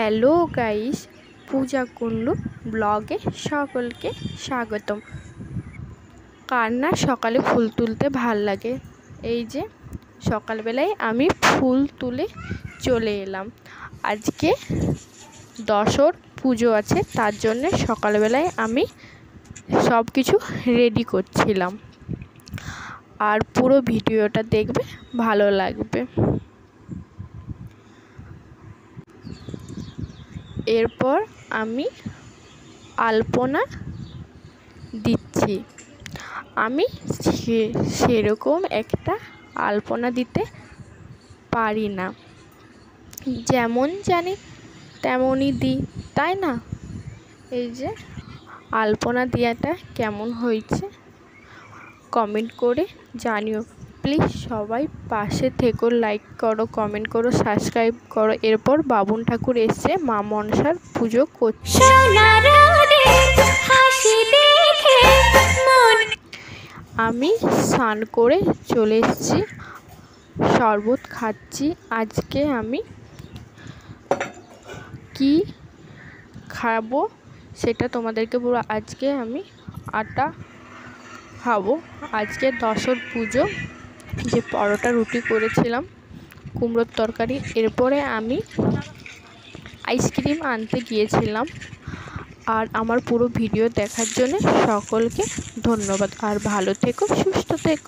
Hello guys, পূজা কুন্ডু ব্লগে সকলকে স্বাগতম। কার না সকালে ফুল তুলতে ভাল লাগে। এই যে সকালবেলায় আমি ফুল তুলে চলে এলাম। আজকে দশর পুজো আছে, তার জন্য সকালবেলায় আমি সব কিছু রেডি করছিলাম। আর পুরো ভিডিওটা দেখবে, ভালো লাগবে। এরপর আমি আলপনা দিচ্ছি। আমি সেরকম একটা আলপনা দিতে পারি না, যেমন জানি তেমনই দিই, তাই না? এই যে আলপনা দেওয়াটা কেমন হয়েছে কমেন্ট করে জানিও প্লিজ। সবাই পাশে থেকো, লাইক করো, কমেন্ট করো, সাবস্ক্রাইব করো। এরপর বাবুন ঠাকুর এসে মা মনসার পুজো করছে। আমি স্নান করে চলে এসেছি, শরবত খাচ্ছি। আজকে আমি কি খাবো সেটা তোমাদেরকে বলবো। আজকে আমি আটা খাবো। আজকে দশর পুজো, যে পরোটা রুটি করেছিলাম, কুমড়োর তরকারি। এরপরে আমি আইসক্রিম আনতে গিয়েছিলাম। আর আমার পুরো ভিডিও দেখার জন্য সকলকে ধন্যবাদ। আর ভালো থেকো, সুস্থ থেকো।